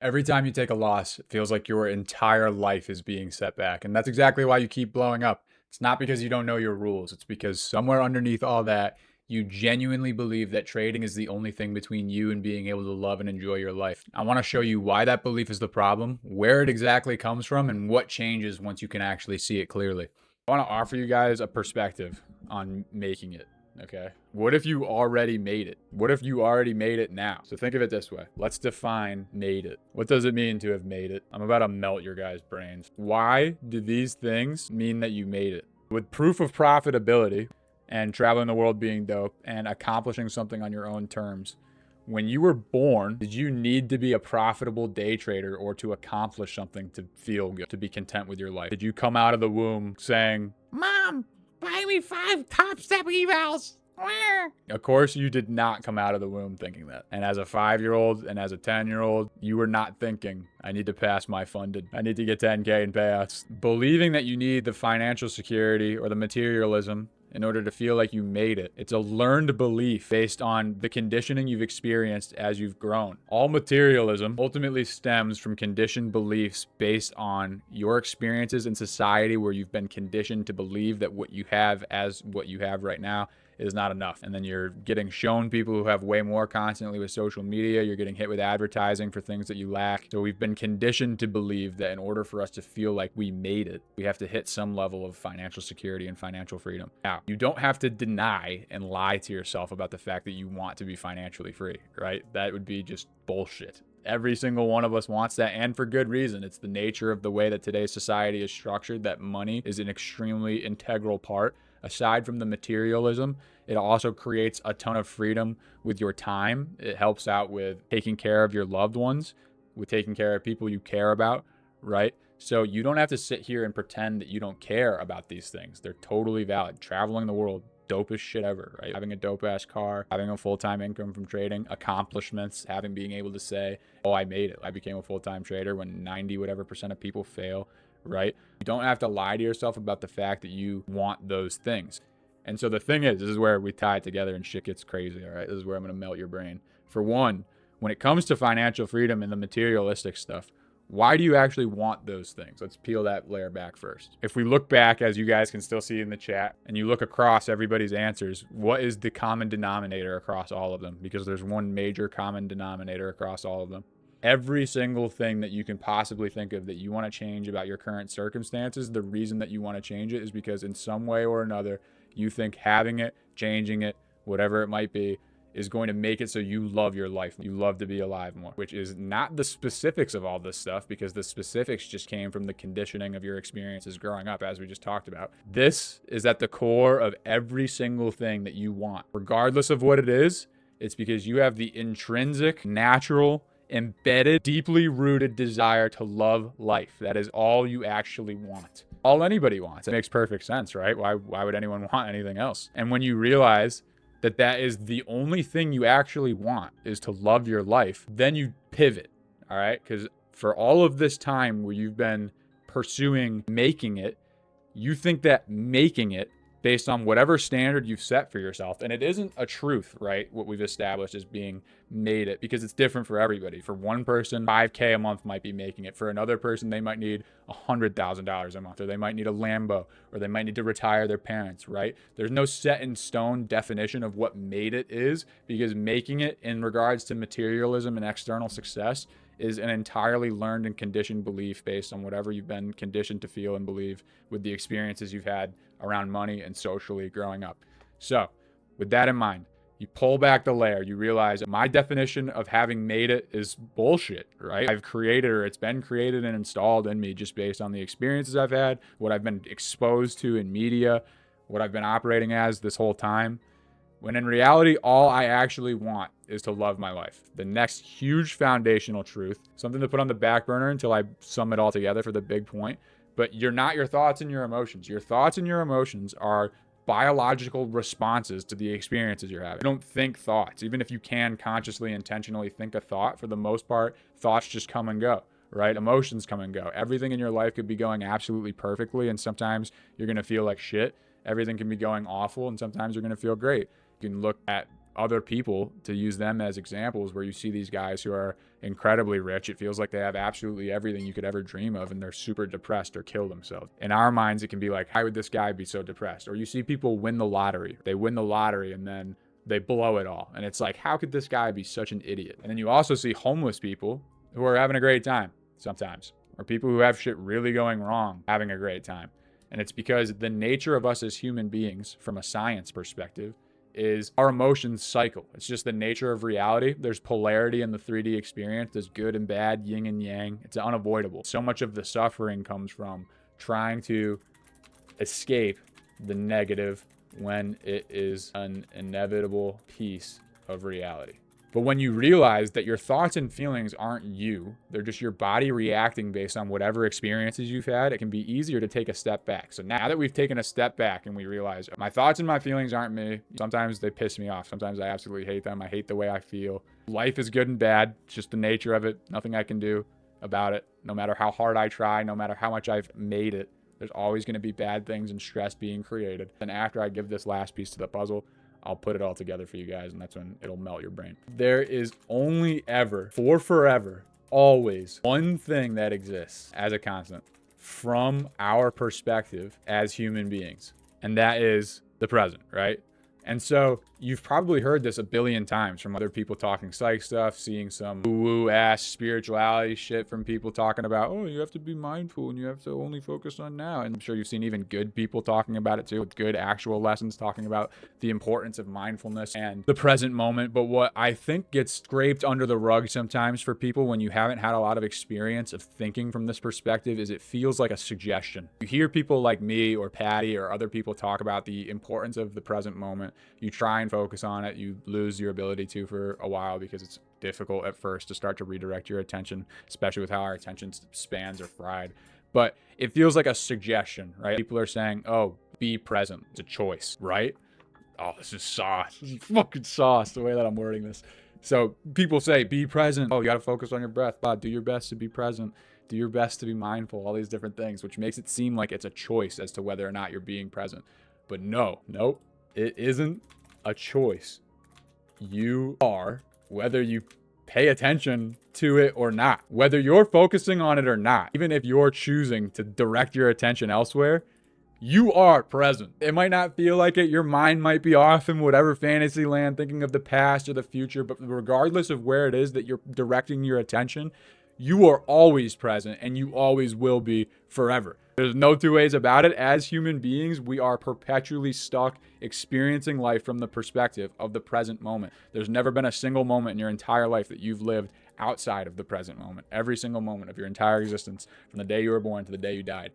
Every time you take a loss, it feels like your entire life is being set back. And that's exactly why you keep blowing up. It's not because you don't know your rules. It's because somewhere underneath all that, you genuinely believe that trading is the only thing between you and being able to love and enjoy your life. I want to show you why that belief is the problem, where it exactly comes from, and what changes once you can actually see it clearly. I want to offer you guys a perspective on making it. Okay. What if you already made it? What if you already made it now? So think of it this way. Let's define made it. What does it mean to have made it? I'm about to melt your guys' brains. Why do these things mean that you made it? With proof of profitability and traveling the world being dope and accomplishing something on your own terms, when you were born, did you need to be a profitable day trader or to accomplish something to feel good, to be content with your life? Did you come out of the womb saying, Mom, buy me 5 Top Step evals? Of course, you did not come out of the womb thinking that. And as a 5-year-old and as a 10-year-old, you were not thinking, I need to pass my funded. I need to get 10K in payouts. Believing that you need the financial security or the materialism in order to feel like you made it. It's a learned belief based on the conditioning you've experienced as you've grown. All materialism ultimately stems from conditioned beliefs based on your experiences in society where you've been conditioned to believe that what you have as what you have right now is not enough. And then you're getting shown people who have way more constantly with social media. You're getting hit with advertising for things that you lack. So we've been conditioned to believe that in order for us to feel like we made it, we have to hit some level of financial security and financial freedom. Now, you don't have to deny and lie to yourself about the fact that you want to be financially free, right? That would be just bullshit. Every single one of us wants that, and for good reason. It's the nature of the way that today's society is structured, that money is an extremely integral part. Aside from the materialism, it also creates a ton of freedom with your time. It helps out with taking care of your loved ones, with taking care of people you care about, right? So you don't have to sit here and pretend that you don't care about these things. They're totally valid. Traveling the world, dopest shit ever, right? Having a dope ass car, having a full-time income from trading, accomplishments, being able to say, oh, I made it. I became a full-time trader when 90 whatever percent of people fail, right? You don't have to lie to yourself about the fact that you want those things. And so the thing is, this is where we tie it together and shit gets crazy, all right? This is where I'm going to melt your brain. For one, when it comes to financial freedom and the materialistic stuff, why do you actually want those things? Let's peel that layer back first. If we look back, as you guys can still see in the chat, and you look across everybody's answers, what is the common denominator across all of them? Because there's one major common denominator across all of them. Every single thing that you can possibly think of that you want to change about your current circumstances, the reason that you want to change it is because in some way or another, you think having it, changing it, whatever it might be, is going to make it so you love your life. You love to be alive more, which is not the specifics of all this stuff, because the specifics just came from the conditioning of your experiences growing up, as we just talked about. This is at the core of every single thing that you want. Regardless of what it is, it's because you have the intrinsic, natural, embedded, deeply rooted desire to love life. That is all you actually want. All anybody wants. It makes perfect sense, right? Why would anyone want anything else? And when you realize that that is the only thing you actually want, is to love your life, then you pivot, all right? Because for all of this time where you've been pursuing making it, you think that making it based on whatever standard you've set for yourself, and it isn't a truth, right? What we've established as being made it, because it's different for everybody. For one person, 5K a month might be making it. For another person, they might need $100,000 a month, or they might need a Lambo, or they might need to retire their parents, right? There's no set in stone definition of what made it is, because making it in regards to materialism and external success is an entirely learned and conditioned belief based on whatever you've been conditioned to feel and believe with the experiences you've had around money and socially growing up. So with that in mind, you pull back the layer, you realize my definition of having made it is bullshit, right? I've created, or it's been created and installed in me just based on the experiences I've had, what I've been exposed to in media, what I've been operating as this whole time. When in reality, all I actually want is to love my life. The next huge foundational truth, something to put on the back burner until I sum it all together for the big point, but you're not your thoughts and your emotions. Your thoughts and your emotions are biological responses to the experiences you're having. You don't think thoughts. Even if you can consciously, intentionally think a thought, for the most part, thoughts just come and go, right? Emotions come and go. Everything in your life could be going absolutely perfectly, and sometimes you're going to feel like shit. Everything can be going awful, and sometimes you're going to feel great. You can look at other people, to use them as examples, where you see these guys who are incredibly rich. It feels like they have absolutely everything you could ever dream of, and they're super depressed or kill themselves. In our minds, it can be like, how would this guy be so depressed? Or you see people win the lottery. They win the lottery and then they blow it all. And it's like, how could this guy be such an idiot? And then you also see homeless people who are having a great time sometimes, or people who have shit really going wrong having a great time. And it's because the nature of us as human beings, from a science perspective, is our emotions cycle. It's just the nature of reality. There's polarity in the 3D experience. There's good and bad, yin and yang. It's unavoidable. So much of the suffering comes from trying to escape the negative when it is an inevitable piece of reality. But when you realize that your thoughts and feelings aren't you, they're just your body reacting based on whatever experiences you've had, it can be easier to take a step back. So now that we've taken a step back and we realize my thoughts and my feelings aren't me, sometimes they piss me off. Sometimes I absolutely hate them. I hate the way I feel. Life is good and bad. It's just the nature of it. Nothing I can do about it. No matter how hard I try, no matter how much I've made it, there's always going to be bad things and stress being created. And after I give this last piece to the puzzle, I'll put it all together for you guys, and that's when it'll melt your brain. There is only ever, for forever, always one thing that exists as a constant from our perspective as human beings, and that is the present, right? And so you've probably heard this a billion times from other people talking psych stuff, seeing some woo-woo ass spirituality shit from people talking about, oh, you have to be mindful and you have to only focus on now. And I'm sure you've seen even good people talking about it too, with good actual lessons talking about the importance of mindfulness and the present moment. But what I think gets scraped under the rug sometimes for people when you haven't had a lot of experience of thinking from this perspective is it feels like a suggestion. You hear people like me or Patty or other people talk about the importance of the present moment. You try and focus on it, you lose your ability to for a while because it's difficult at first to start to redirect your attention, especially with how our attention spans are fried. But it feels like a suggestion, right? People are saying, oh, be present. It's a choice, right? Oh, this is sauce. This is fucking sauce, the way that I'm wording this. So people say, be present. Oh, you got to focus on your breath. Do your best to be present. Do your best to be mindful. All these different things, which makes it seem like it's a choice as to whether or not you're being present. But nope. It isn't a choice. You are, whether you pay attention to it or not, whether you're focusing on it or not, even if you're choosing to direct your attention elsewhere, you are present. It might not feel like it. Your mind might be off in whatever fantasy land, thinking of the past or the future, but regardless of where it is that you're directing your attention, you are always present and you always will be forever. There's no two ways about it. As human beings, we are perpetually stuck experiencing life from the perspective of the present moment. There's never been a single moment in your entire life that you've lived outside of the present moment. Every single moment of your entire existence, from the day you were born to the day you died.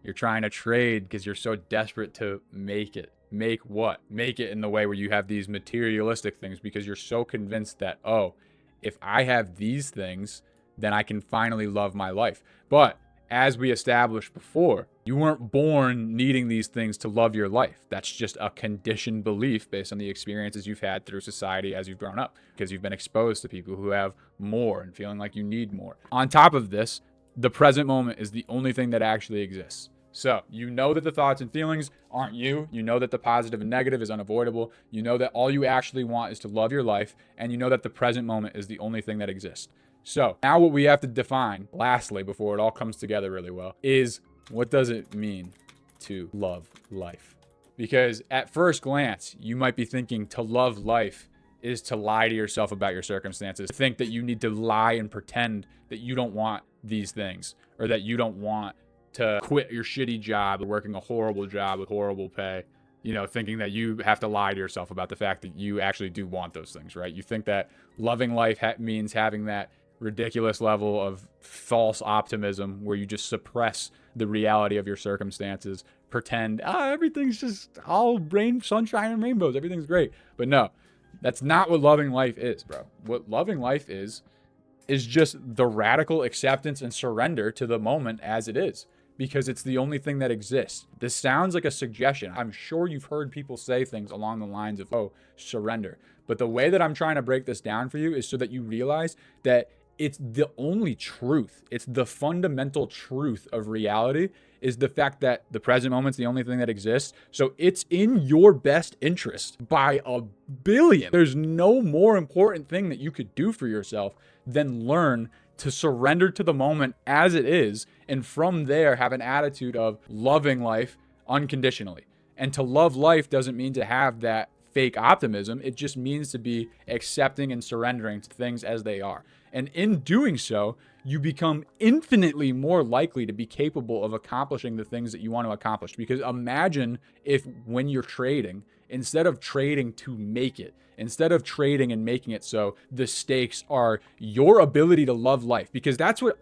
You're trying to trade because you're so desperate to make it. Make what? Make it in the way where you have these materialistic things because you're so convinced that, oh, if I have these things, then I can finally love my life. But as we established before, you weren't born needing these things to love your life. That's just a conditioned belief based on the experiences you've had through society as you've grown up, because you've been exposed to people who have more and feeling like you need more. On top of this, the present moment is the only thing that actually exists. So you know that the thoughts and feelings aren't you. You know that the positive and negative is unavoidable. You know that all you actually want is to love your life. And you know that the present moment is the only thing that exists. So now what we have to define, lastly, before it all comes together really well, is what does it mean to love life? Because at first glance, you might be thinking to love life is to lie to yourself about your circumstances. Think that you need to lie and pretend that you don't want these things, or that you don't want to quit your shitty job, working a horrible job with horrible pay, thinking that you have to lie to yourself about the fact that you actually do want those things, right? You think that loving life means having that ridiculous level of false optimism where you just suppress the reality of your circumstances, pretend, everything's just all sunshine and rainbows, everything's great. But no, that's not what loving life is, bro. What loving life is just the radical acceptance and surrender to the moment as it is, because it's the only thing that exists. This sounds like a suggestion. I'm sure you've heard people say things along the lines of, oh, surrender. But the way that I'm trying to break this down for you is so that you realize that It's the only truth. It's the fundamental truth of reality, is the fact that the present moment's the only thing that exists. So it's in your best interest by a billion. There's no more important thing that you could do for yourself than learn to surrender to the moment as it is, and from there have an attitude of loving life unconditionally. And to love life doesn't mean to have that fake optimism. It just means to be accepting and surrendering to things as they are. And in doing so, you become infinitely more likely to be capable of accomplishing the things that you want to accomplish. Because imagine if, when you're trading, instead of trading to make it, instead of trading and making it so the stakes are your ability to love life, because that's what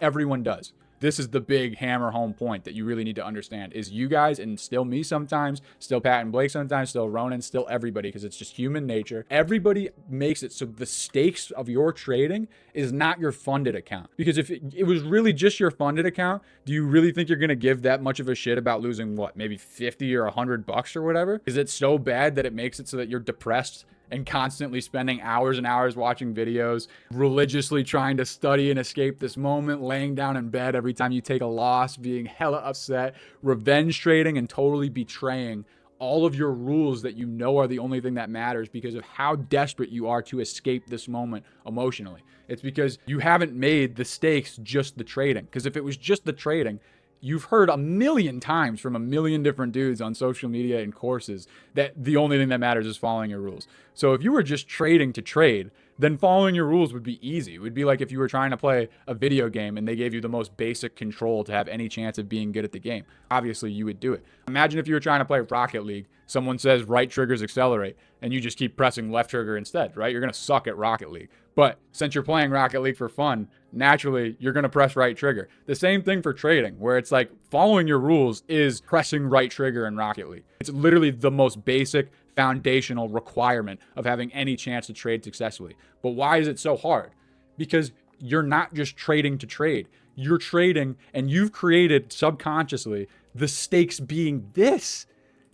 everyone does. This is the big hammer home point that you really need to understand, is you guys, and still me sometimes, still Pat and Blake sometimes, still Ronan, still everybody, because it's just human nature. Everybody makes it so the stakes of your trading is not your funded account. Because if it was really just your funded account, do you really think you're going to give that much of a shit about losing what, maybe 50 or $100 or whatever? Is it so bad that it makes it so that you're depressed and constantly spending hours and hours watching videos, religiously trying to study and escape this moment, laying down in bed every time you take a loss, being hella upset, revenge trading, and totally betraying all of your rules that you know are the only thing that matters because of how desperate you are to escape this moment emotionally? It's because you haven't made the stakes just the trading. Because if it was just the trading, you've heard a million times from a million different dudes on social media and courses that the only thing that matters is following your rules. So if you were just trading to trade, then following your rules would be easy. It would be like if you were trying to play a video game and they gave you the most basic control to have any chance of being good at the game. Obviously, you would do it. Imagine if you were trying to play Rocket League, someone says right triggers accelerate, and you just keep pressing left trigger instead, right? You're going to suck at Rocket League. But since you're playing Rocket League for fun, naturally, you're going to press right trigger. The same thing for trading, where it's like following your rules is pressing right trigger in Rocket League. It's literally the most basic foundational requirement of having any chance to trade successfully. But why is it so hard? Because you're not just trading to trade. You're trading, and you've created subconsciously the stakes being this.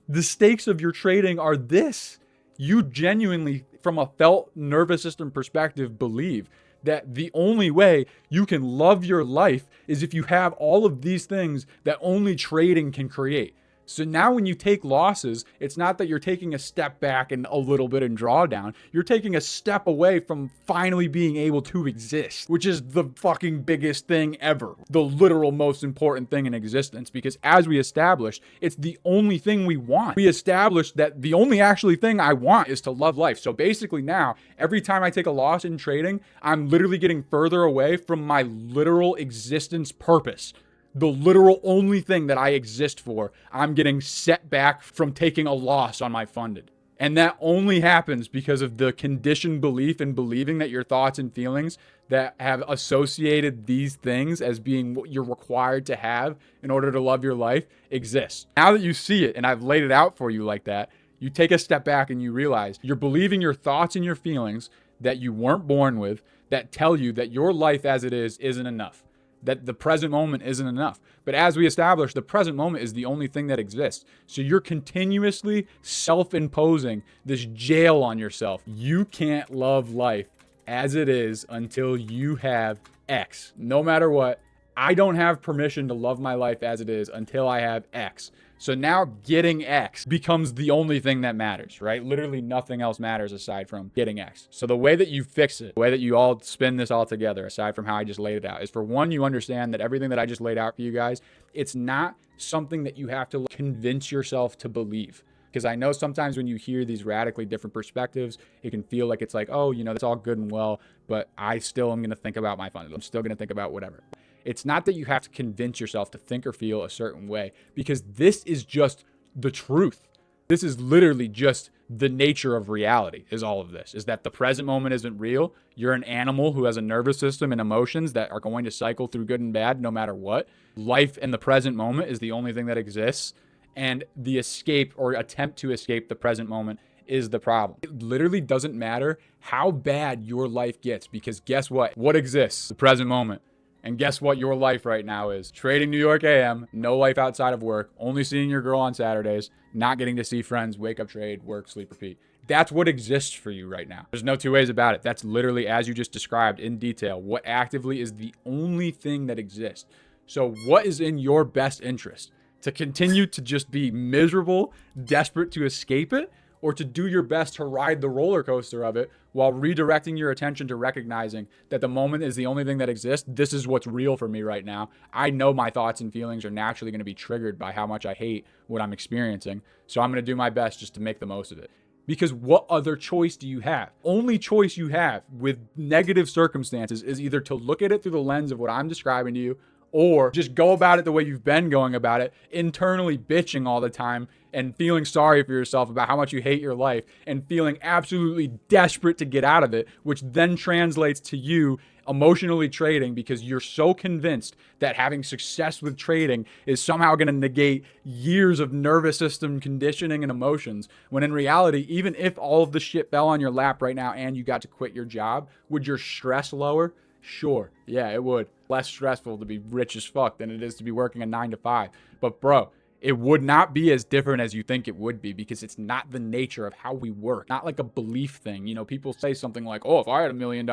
The stakes of your trading are this. You genuinely, from a felt nervous system perspective, believe that the only way you can love your life is if you have all of these things that only trading can create. So now when you take losses, it's not that you're taking a step back and a little bit in drawdown. You're taking a step away from finally being able to exist, which is the fucking biggest thing ever. The literal most important thing in existence, because as we established, it's the only thing we want. We established that the only actually thing I want is to love life. So basically now, every time I take a loss in trading, I'm literally getting further away from my literal existence purpose. The literal only thing that I exist for, I'm getting set back from taking a loss on my funded. And that only happens because of the conditioned belief and believing that your thoughts and feelings that have associated these things as being what you're required to have in order to love your life exists. Now that you see it and I've laid it out for you like that, you take a step back and you realize you're believing your thoughts and your feelings that you weren't born with, that tell you that your life as it is isn't enough, that the present moment isn't enough. But as we established, the present moment is the only thing that exists. So you're continuously self-imposing this jail on yourself. You can't love life as it is until you have X. No matter what, I don't have permission to love my life as it is until I have X. So now getting X becomes the only thing that matters, right? Literally nothing else matters aside from getting X. So the way that you fix it, the way that you all spin this all together, aside from how I just laid it out, is for one, you understand that everything that I just laid out for you guys, it's not something that you have to convince yourself to believe. Because I know sometimes when you hear these radically different perspectives, it can feel like it's like, oh, that's all good and well, but I still am going to think about my fun. I'm still going to think about whatever. It's not that you have to convince yourself to think or feel a certain way, because this is just the truth. This is literally just the nature of reality, is all of this, is that the present moment isn't real. You're an animal who has a nervous system and emotions that are going to cycle through good and bad no matter what. Life in the present moment is the only thing that exists, and the escape or attempt to escape the present moment is the problem. It literally doesn't matter how bad your life gets, because guess what? What exists? The present moment. And guess what your life right now is? Trading New York AM, no life outside of work, only seeing your girl on Saturdays, not getting to see friends, wake up, trade, work, sleep, repeat. That's what exists for you right now. There's no two ways about it. That's literally, as you just described in detail, what actively is the only thing that exists. So what is in your best interest? To continue to just be miserable, desperate to escape it, or to do your best to ride the roller coaster of it while redirecting your attention to recognizing that the moment is the only thing that exists. This is what's real for me right now. I know my thoughts and feelings are naturally going to be triggered by how much I hate what I'm experiencing. So I'm going to do my best just to make the most of it. Because what other choice do you have? Only choice you have with negative circumstances is either to look at it through the lens of what I'm describing to you, or just go about it the way you've been going about it, internally bitching all the time and feeling sorry for yourself about how much you hate your life and feeling absolutely desperate to get out of it, which then translates to you emotionally trading because you're so convinced that having success with trading is somehow going to negate years of nervous system conditioning and emotions, when in reality, even if all of the shit fell on your lap right now and you got to quit your job, would your stress lower? Sure. Yeah, it would. Less stressful to be rich as fuck than it is to be working a 9 to 5. But bro, it would not be as different as you think it would be because it's not the nature of how we work. Not like a belief thing. You know, people say something like, oh, if I had $1 million,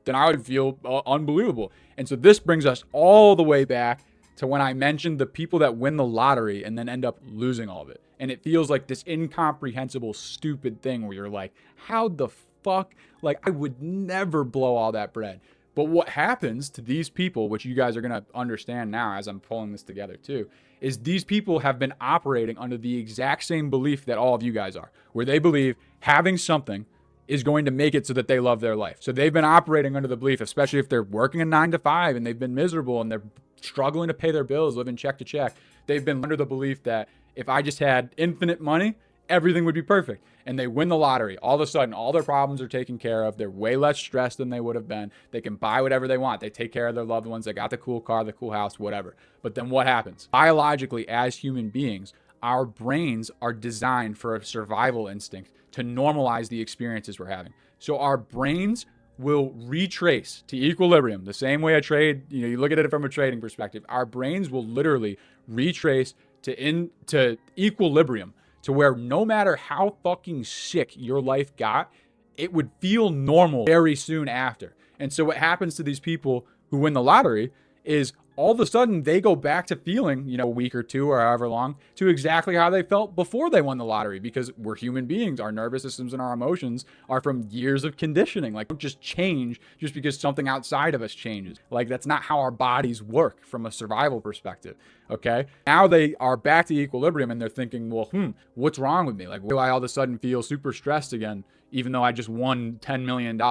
then I would feel unbelievable. And so this brings us all the way back to when I mentioned the people that win the lottery and then end up losing all of it. And it feels like this incomprehensible, stupid thing where you're like, how the fuck? Like, I would never blow all that bread. But what happens to these people, which you guys are going to understand now as I'm pulling this together too, is these people have been operating under the exact same belief that all of you guys are, where they believe having something is going to make it so that they love their life. So they've been operating under the belief, especially if they're working a 9 to 5 and they've been miserable and they're struggling to pay their bills, living check to check. They've been under the belief that if I just had infinite money, everything would be perfect. And they win the lottery. All of a sudden, all their problems are taken care of. They're way less stressed than they would have been. They can buy whatever they want. They take care of their loved ones. They got the cool car, the cool house, whatever. But then what happens? Biologically, as human beings, our brains are designed for a survival instinct to normalize the experiences we're having. So our brains will retrace to equilibrium the same way a trade, you look at it from a trading perspective. Our brains will literally retrace to equilibrium, to where no matter how fucking sick your life got, it would feel normal very soon after. And so what happens to these people who win the lottery is all of a sudden they go back to feeling, a week or two or however long, to exactly how they felt before they won the lottery, because we're human beings. Our nervous systems and our emotions are from years of conditioning. Like, don't just change just because something outside of us changes. Like, that's not how our bodies work from a survival perspective. Okay. Now they are back to equilibrium and they're thinking, well, what's wrong with me? Like, why do I all of a sudden feel super stressed again, even though I just won $10 million?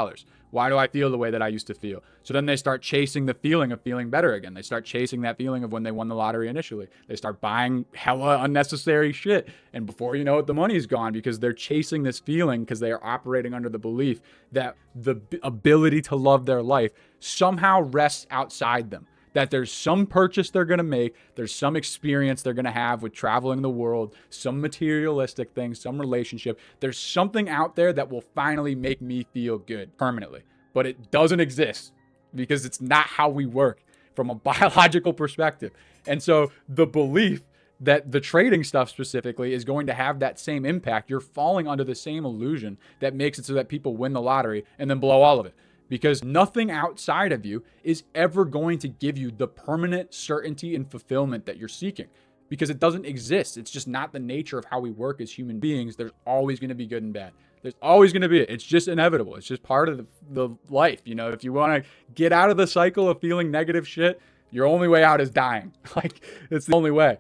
Why do I feel the way that I used to feel? So then they start chasing the feeling of feeling better again. They start chasing that feeling of when they won the lottery initially. They start buying hella unnecessary shit. And before you know it, the money's gone because they're chasing this feeling because they are operating under the belief that the ability to love their life somehow rests outside them. That there's some purchase they're going to make, there's some experience they're going to have with traveling the world, some materialistic thing, some relationship. There's something out there that will finally make me feel good permanently. But it doesn't exist because it's not how we work from a biological perspective. And so the belief that the trading stuff specifically is going to have that same impact, you're falling under the same illusion that makes it so that people win the lottery and then blow all of it. Because nothing outside of you is ever going to give you the permanent certainty and fulfillment that you're seeking, because it doesn't exist. It's just not the nature of how we work as human beings. There's always going to be good and bad. There's always going to be it. It's just inevitable. It's just part of the life. If you want to get out of the cycle of feeling negative shit, your only way out is dying. Like, it's the only way.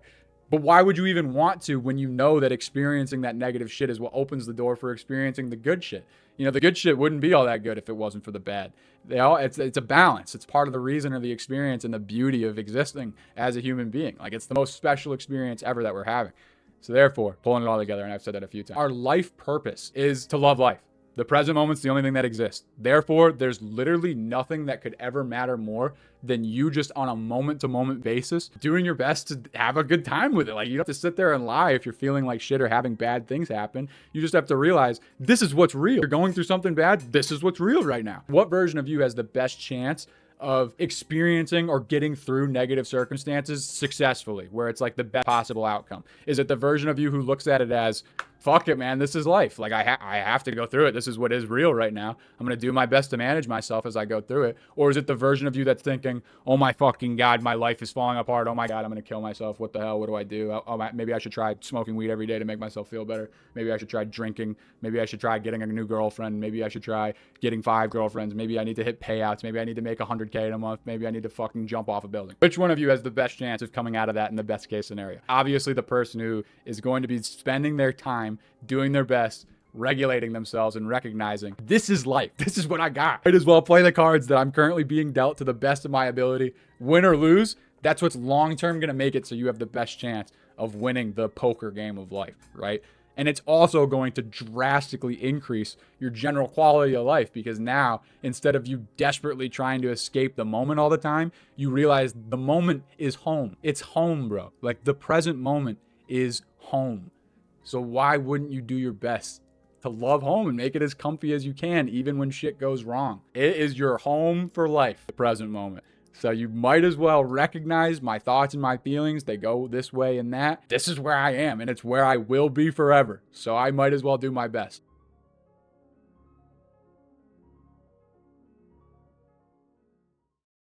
But why would you even want to when you know that experiencing that negative shit is what opens the door for experiencing the good shit? The good shit wouldn't be all that good if it wasn't for the bad. It's a balance. It's part of the reason of the experience and the beauty of existing as a human being. Like, it's the most special experience ever that we're having. So therefore, pulling it all together, and I've said that a few times, our life purpose is to love life. The present moment's the only thing that exists. Therefore, there's literally nothing that could ever matter more than you just on a moment-to-moment basis doing your best to have a good time with it. Like, you don't have to sit there and lie if you're feeling like shit or having bad things happen. You just have to realize this is what's real. You're going through something bad. This is what's real right now. What version of you has the best chance of experiencing or getting through negative circumstances successfully, where it's like the best possible outcome? Is it the version of you who looks at it as, fuck it, man. This is life. Like I have to go through it. This is what is real right now. I'm going to do my best to manage myself as I go through it. Or is it the version of you that's thinking, oh my fucking God, my life is falling apart. Oh my God, I'm going to kill myself. What the hell? What do I do? Maybe I should try smoking weed every day to make myself feel better. Maybe I should try drinking. Maybe I should try getting a new girlfriend. Maybe I should try getting 5 girlfriends. Maybe I need to hit payouts. Maybe I need to make 100K in a month. Maybe I need to fucking jump off a building. Which one of you has the best chance of coming out of that in the best case scenario? Obviously the person who is going to be spending their time doing their best, regulating themselves and recognizing this is life. This is what I got. Might as well play the cards that I'm currently being dealt to the best of my ability. Win or lose, that's what's long-term going to make it so you have the best chance of winning the poker game of life, right? And it's also going to drastically increase your general quality of life because now, instead of you desperately trying to escape the moment all the time, you realize the moment is home. It's home, bro. Like the present moment is home. So why wouldn't you do your best to love home and make it as comfy as you can, even when shit goes wrong? It is your home for life, the present moment. So you might as well recognize my thoughts and my feelings. They go this way and that. This is where I am, and it's where I will be forever. So I might as well do my best.